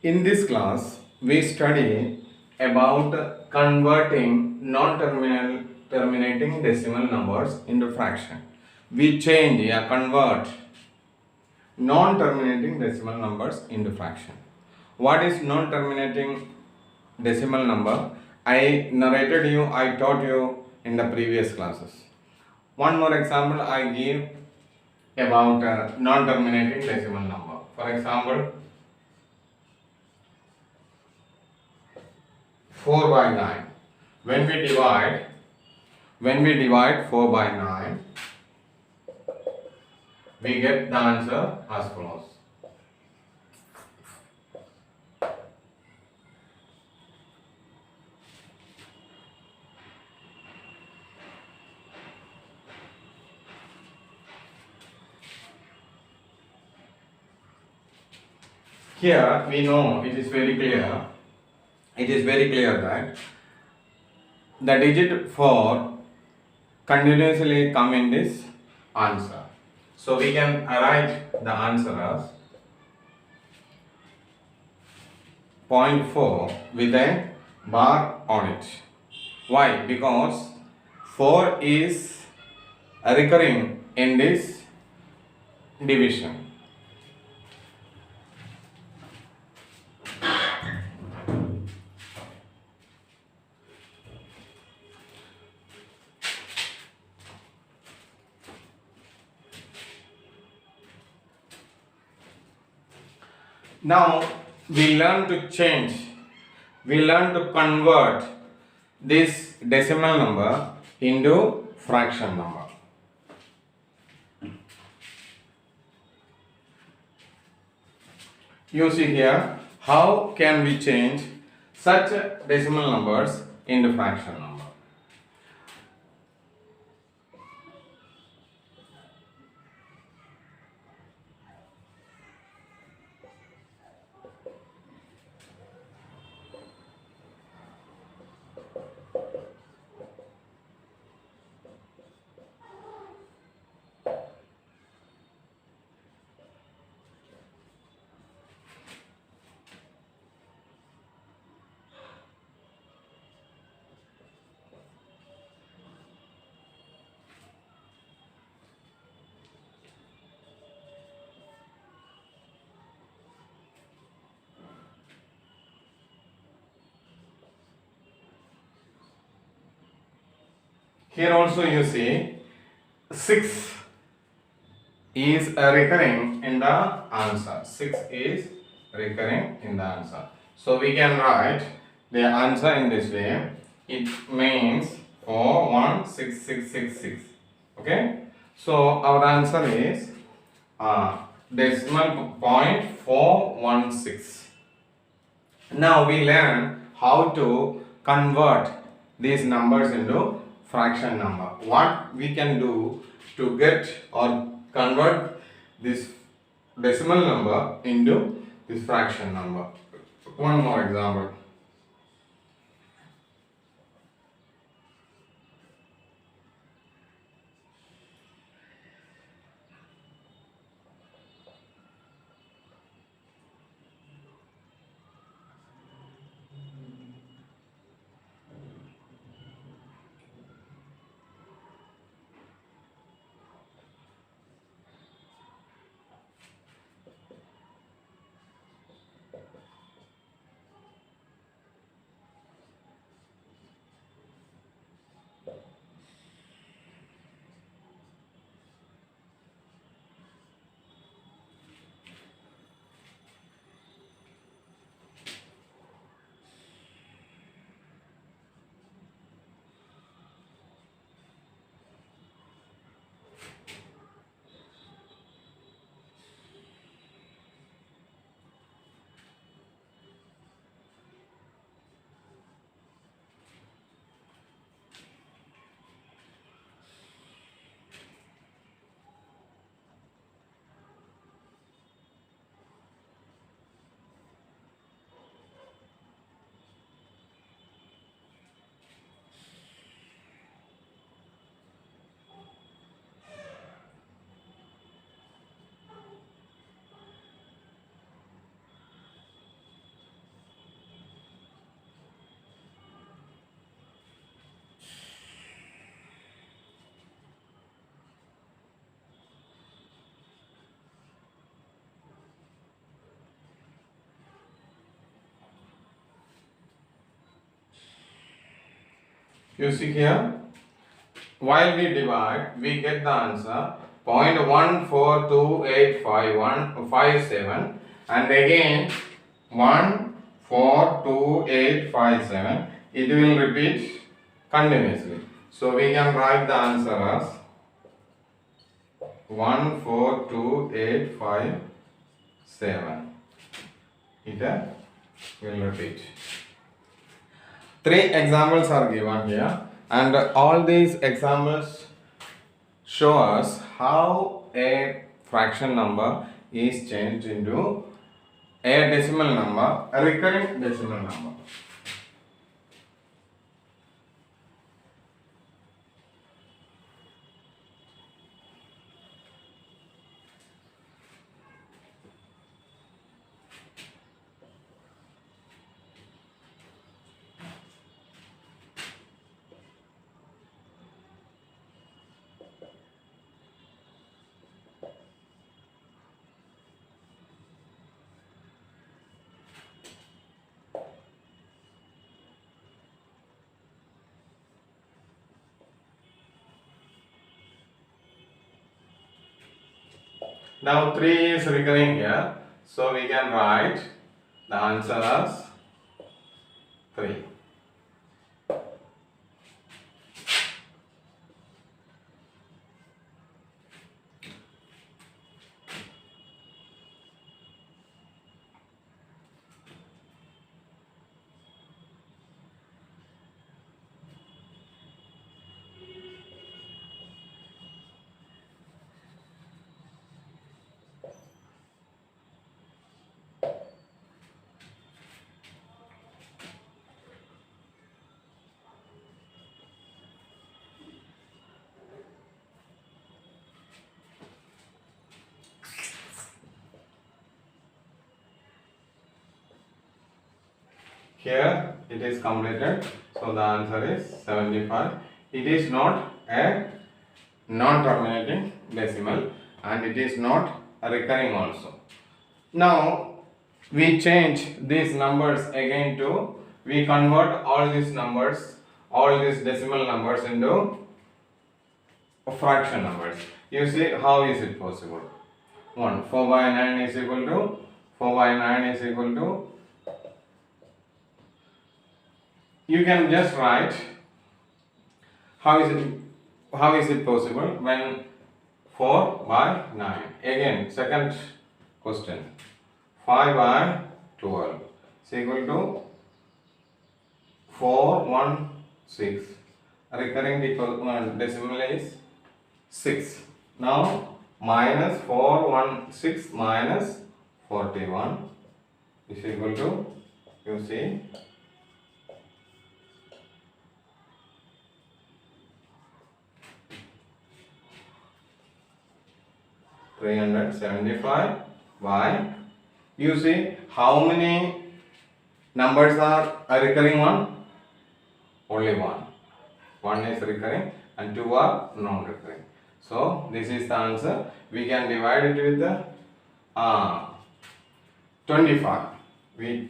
In this class, we study about converting non-terminating decimal numbers into fraction. We change or convert non-terminating decimal numbers into fraction. What is non-terminating decimal number? I taught you in the previous classes. One more example I give about non-terminating decimal number. For example, 4 by 9. When we divide 4 by 9, we get the answer as follows. Here we know it is very clear. It is very clear that the digit 4 continuously come in this answer. So we can write the answer as 0.4 with a bar on it. Why? Because 4 is recurring in this division. Now we learn to change, we learn to convert this decimal number into fraction number. You see here, how can we change such decimal numbers into fraction number? Here also you see 6 is recurring in the answer. 6 is recurring in the answer. So we can write the answer in this way. It means 41666. Okay. So our answer is decimal point 416. Now we learn how to convert these numbers into fraction number. What we can do to get or convert this decimal number into this fraction number. One more example. You see here, while we divide, we get the answer 0.14285157, and again 142,857. It will repeat continuously. So we can write the answer as 142,857. It will repeat. Three examples are given here, and all these examples show us how a fraction number is changed into a decimal number, a recurring decimal number. Now 3 is recurring here, so we can write the answer as 3. Here it is completed, so the answer is 75. It is not a non-terminating decimal, and it is not a recurring also. Now we change these numbers again to, we convert all these numbers, all these decimal numbers into fraction numbers. You see, how is it possible? 4 by 9 is equal to 4 by 9 is equal to, you can just write, how is it possible when 4 by 9? Again, second question, 5 by 12 is equal to 416. Recurring decimal is 6. Now minus 416 minus 41 is equal to, you see, 375 by, you see how many numbers are a recurring one? Only one. One is recurring and two are non-recurring. So this is the answer. We can divide it with the 25. We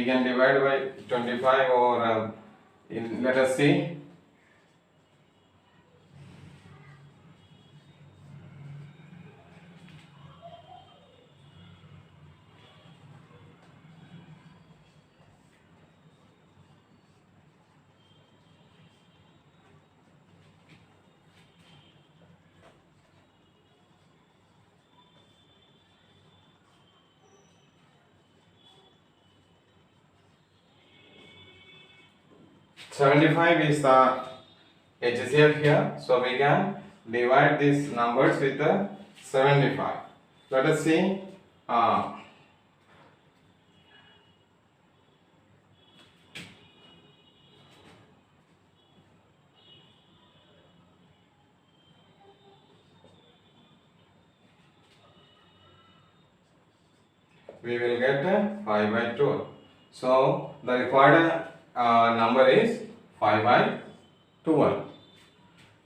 can divide by 25, or let us see. $75 is the HCF here, so we can divide these numbers with the 75. Let us see. We will get 5 by 12. So the required number is 5 by 12.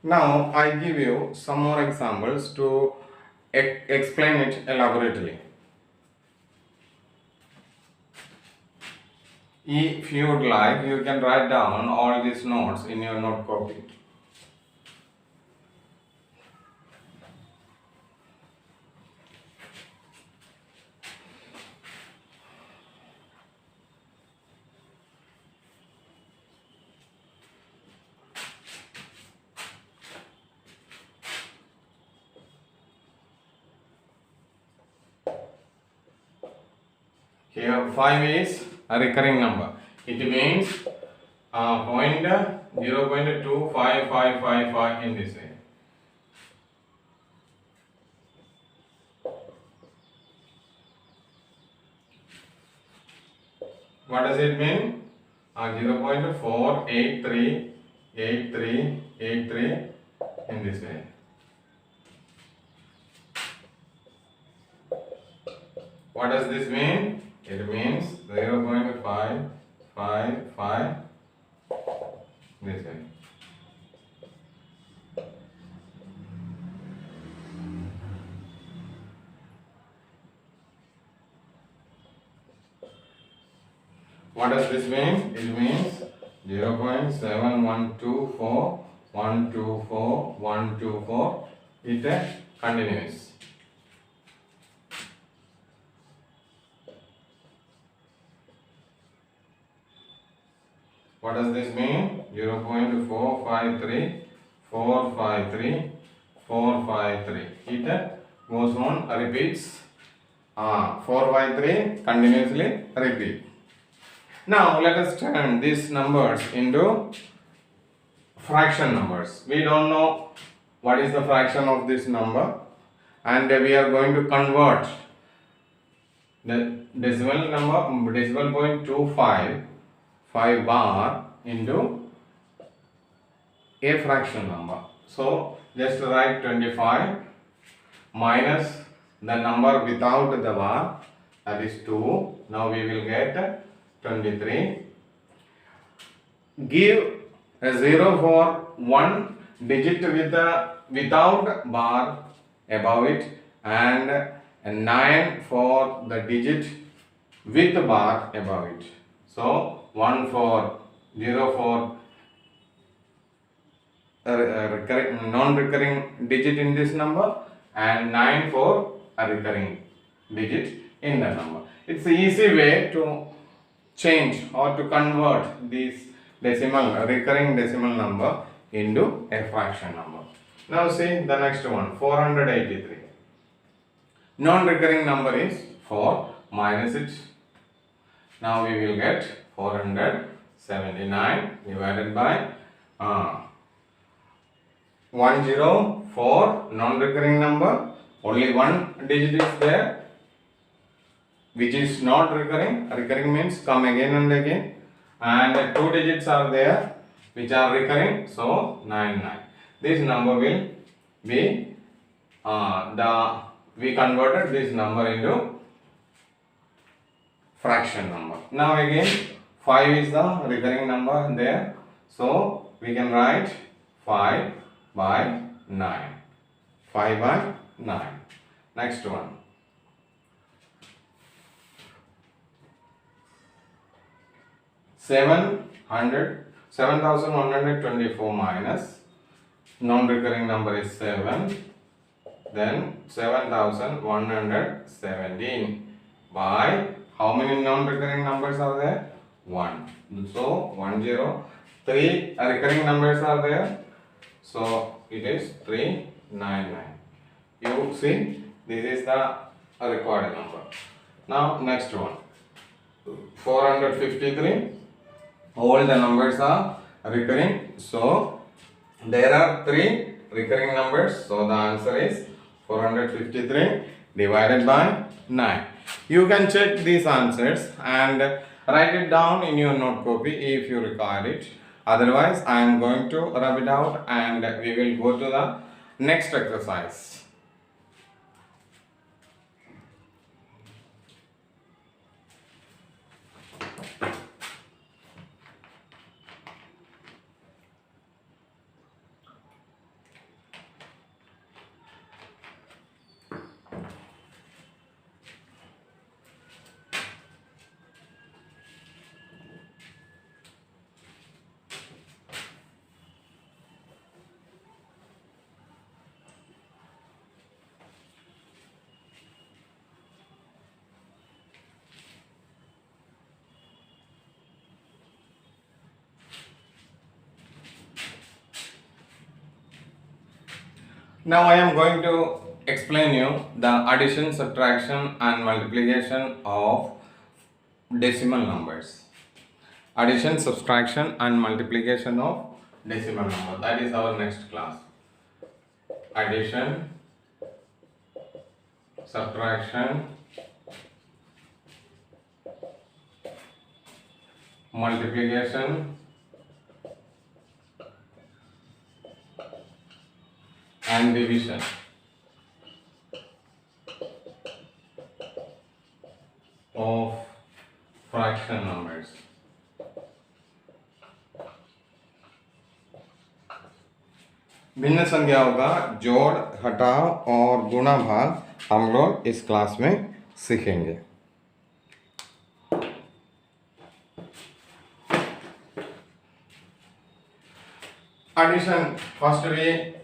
Now I give you some more examples to explain it elaborately. If you would like, you can write down all these notes in your note copy. Here 5 is a recurring number. It means point 0.2555 in this way. What does it mean? 0.4838383 in this way. What does this mean? It means 0.555 this way. What does this mean? It means 0.7124124. It continues. What does this mean? 0.453453. It goes on, repeats. 453 continuously repeat. Now let us turn these numbers into fraction numbers. We don't know what is the fraction of this number, and we are going to convert the decimal number, decimal point 255 bar into a fraction number. So just write 25 minus the number without the bar, that is 2. Now we will get 23. Give a 0 for one digit without bar above it, and a 9 for the digit with bar above it. So 1 for 0 for non-recurring digit in this number, and 9 for a recurring digit in the number. It's the easy way to change or to convert this recurring decimal number into a fraction number. Now see the next one, 483. Non-recurring number is 4, minus it. Now we will get 479 divided by 104, non-recurring number. Only one digit is there which is not recurring. Recurring means come again and again, and 2 digits are there which are recurring, so 99. This number will be we converted this number into fraction number. Now again 5 is the recurring number there, so we can write 5 by 9. 5 by 9. Next one. 7,124 minus non-recurring number is 7, then 7,117 by how many non-recurring numbers are there? 1. So 103 recurring numbers are there, so it is 399. You see, this is the required number. Now next one, 453. All the numbers are recurring, so there are 3 recurring numbers, so the answer is 453 divided by 9. You can check these answers and write it down in your note copy if you require it. Otherwise, I am going to rub it out and we will go to the next exercise. Now I am going to explain you the addition, subtraction and multiplication of decimal numbers. Addition, subtraction and multiplication of decimal number. That is our next class. Addition, subtraction, multiplication and division of fraction numbers. भिन्न संख्याओं का जोड़, घटाव और गुणा भाग हम लोग इस क्लास में सीखेंगे. Addition. First we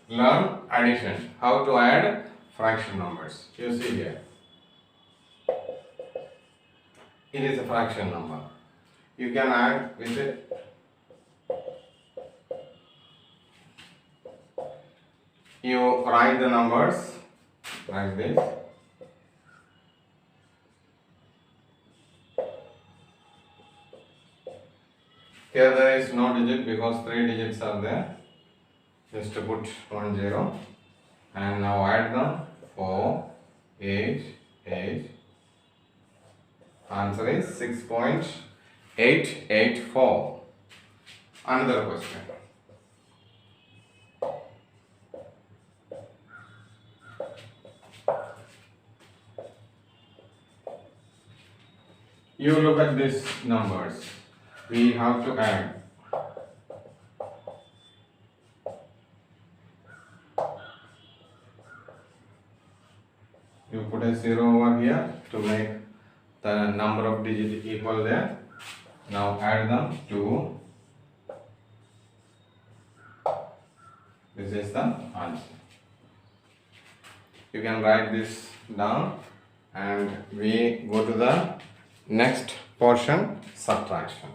learn addition. How to add fraction numbers. You see here. It is a fraction number. You can add with it. You write the numbers like this. Here there is no digit because 3 digits are there. Just to put 1 0 and now add them. 4, 8, 8. Answer is 6.884. Another question. You look at these numbers. We have to add. You put a 0 over here to make the number of digits equal there. Now add them to. This is the answer. You can write this down and we go to the next portion, subtraction.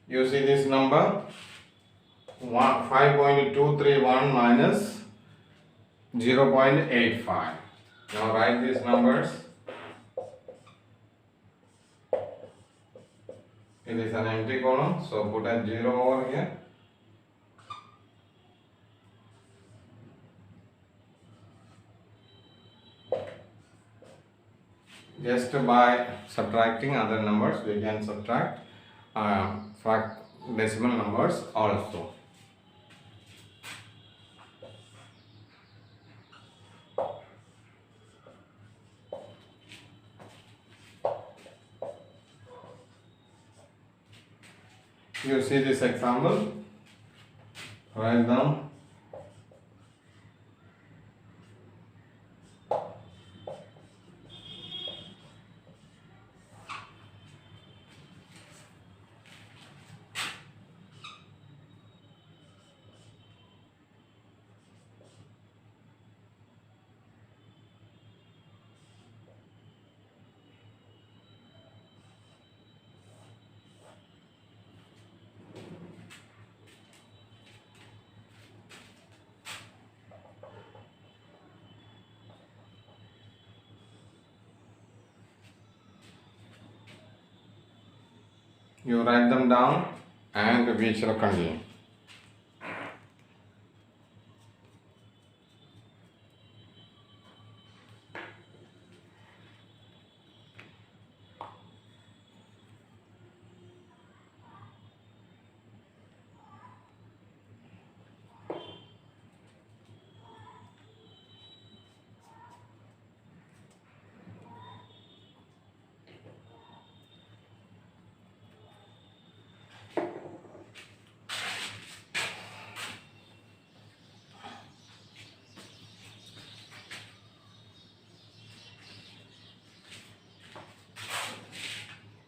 You see this number 5.231 minus 0.85. Now write these numbers. It is an empty column, so put a 0 over here. Just by subtracting other numbers, we can subtract decimal numbers also. You see this example, write down. You write them down and we shall continue.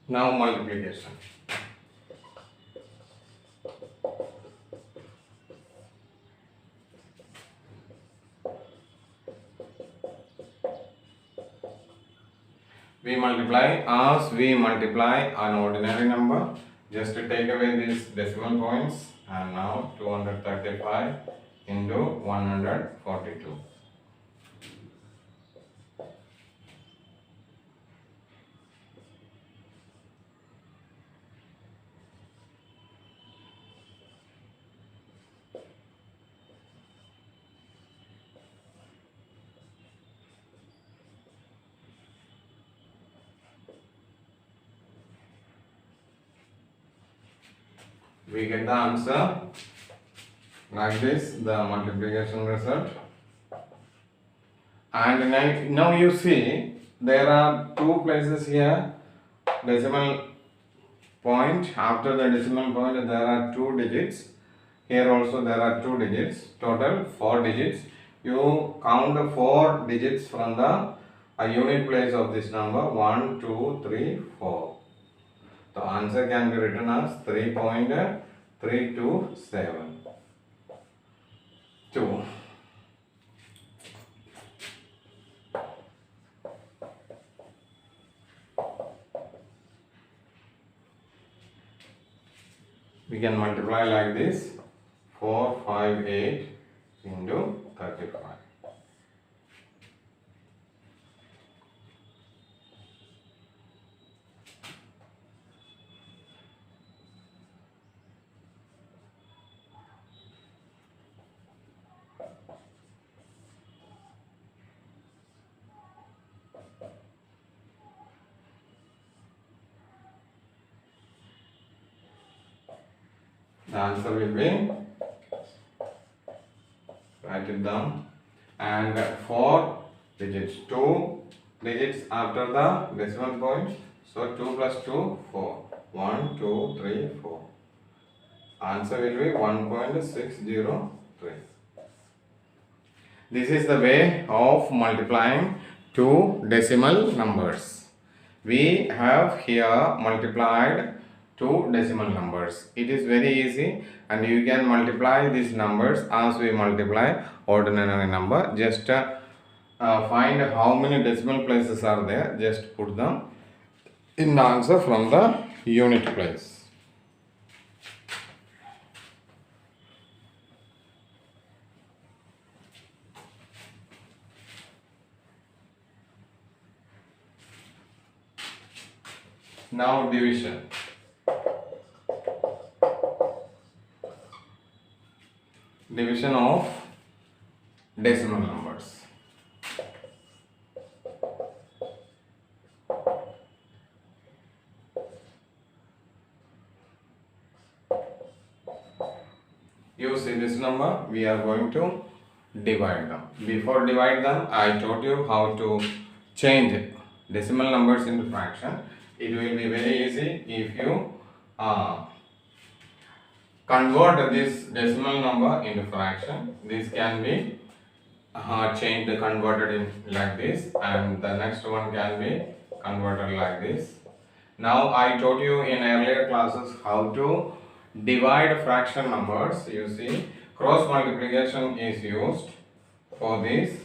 Now multiplication. We multiply as we multiply an ordinary number. Just to take away these decimal points, and now 235 into 142. We get the answer like this, the multiplication result. And now you see there are two places here, decimal point. After the decimal point there are two digits. Here also there are two digits, total 4 digits. You count 4 digits from the unit place of this number, 1, 2, 3, 4. The answer can be written as 3.3272. We can multiply like this, 458 into 35. The answer will be, write it down, and 4 digits, 2 digits after the decimal point. So 2 plus 2, 4. 1, 2, 3, 4. Answer will be 1.603. This is the way of multiplying two decimal numbers. We have here multiplied two decimal numbers. It is very easy, and you can multiply these numbers as we multiply ordinary number. Just find how many decimal places are there. Just put them in the answer from the unit place. Now division. Division of decimal numbers. You see this number, we are going to divide them. Before divide them, I taught you how to change decimal numbers into fraction. It will be very easy if you convert this decimal number into fraction. This can be changed, converted in like this, and the next one can be converted like this. Now I taught you in earlier classes how to divide fraction numbers. You see, cross multiplication is used for this.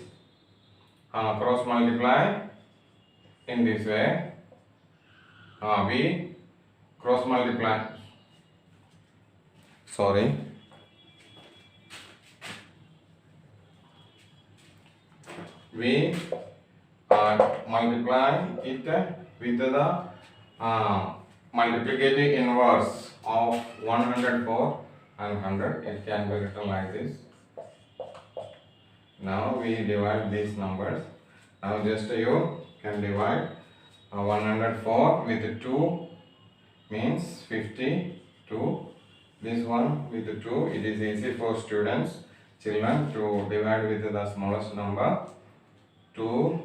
Cross multiply in this way. We cross multiply. Sorry. We multiply it with the multiplicative inverse of 104 and 100. It can be written like this. Now we divide these numbers. Now just you can divide 104 with 2 means 52. This one with 2, it is easy for students, children to divide with the smallest number. 2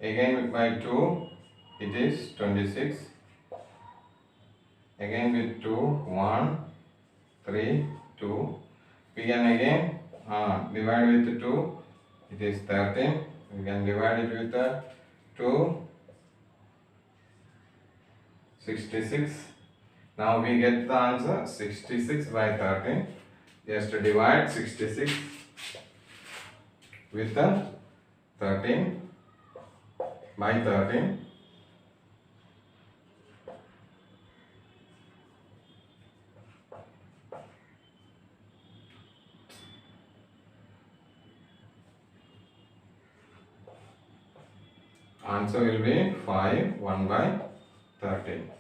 again by 2, it is 26. Again with 2, 1, 3, 2. We can again divide with 2, it is 13. We can divide it with 2, 66. Now we get the answer 66 by 13. Just divide 66 with the 13 by 13. Answer will be 5 1 by 13.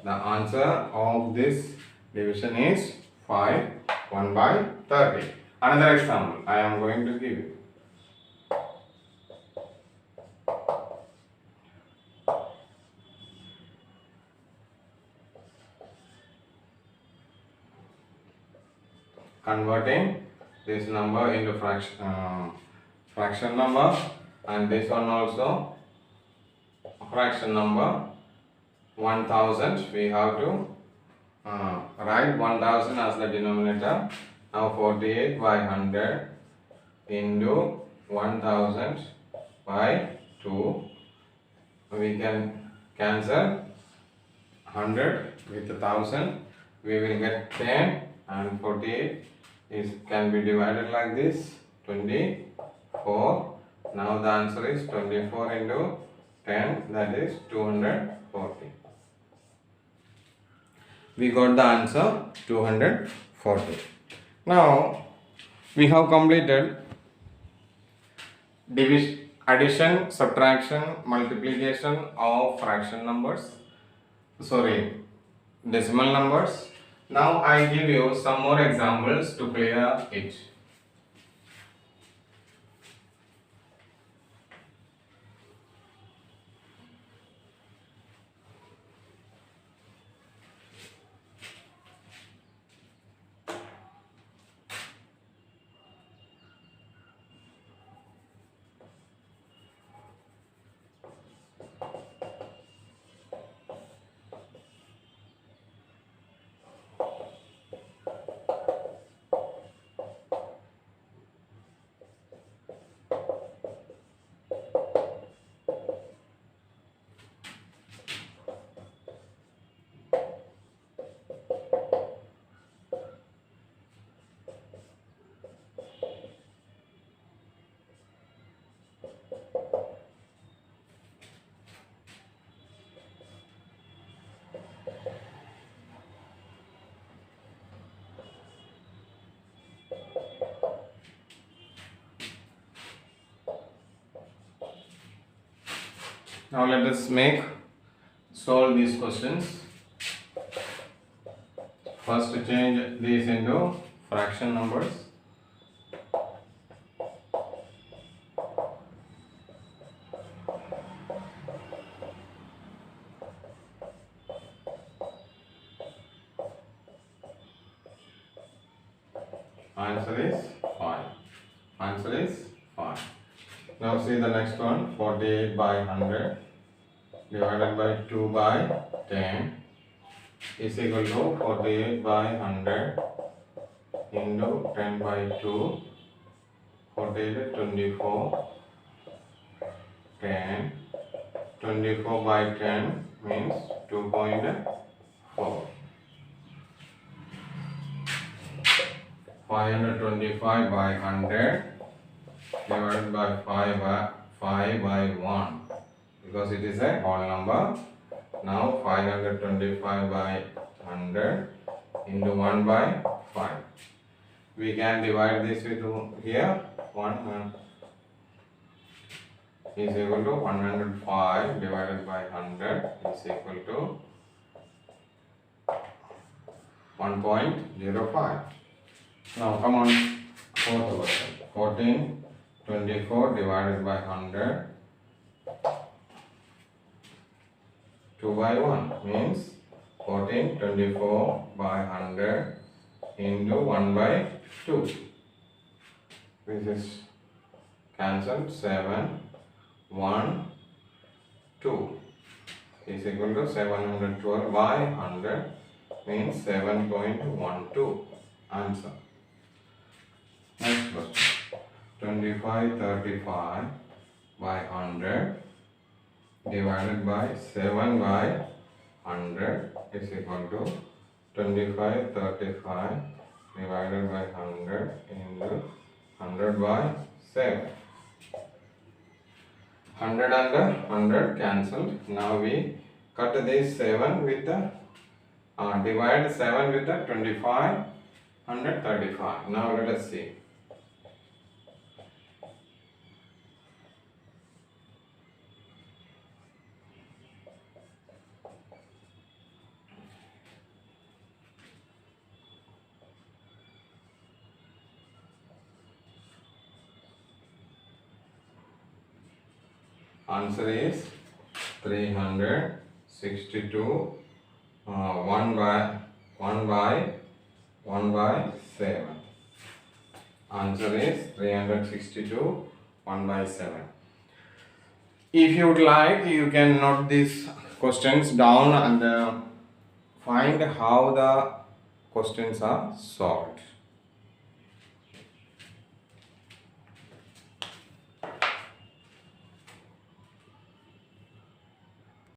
The answer of this division is 5 1 by 30. Another example I am going to give you. Converting this number into fraction number, and this one also fraction number. 1000, we have to write 1000 as the denominator. Now 48 by 100 into 1000 by 2. We can cancel 100 with 1000. We will get 10, and 48 can be divided like this, 24. Now the answer is 24 into 10, that is 240. We got the answer 240. Now we have completed division, addition, subtraction, multiplication of fraction numbers, decimal numbers. Now I give you some more examples to clear it. Now let us solve these questions. First change these into fraction numbers. Answer is 5. Answer is 5. Now see the next one, 48 by 100 divided by 2 by 10 is equal to 48 by 100 into 10 by 2, 48 24, 10, 24 by 10 means 2.4. 525 by 100 divided by 5 by 1, because it is a whole number. Now 525 by 100 into 1 by 5. We can divide this with here. 1 is equal to 105 divided by 100 is equal to 1.05. Now come on, fourth question. 14 24 divided by 100, 2 by 1 means 14 24 by 100 into 1 by 2. This is cancelled. 7 1 2 is equal to 712 by 100 means 7.12. Answer. Next question. 25 35 by 100 divided by 7 by 100 is equal to 2535 divided by 100 into 100 by 7. 100 and 100 cancelled. Now we cut this 7 with the divide 7 with the 25, 135. Now let us see. Answer is 362 1 by 7. Answer is 362 1 by 7. If you would like, you can note these questions down and find how the questions are solved.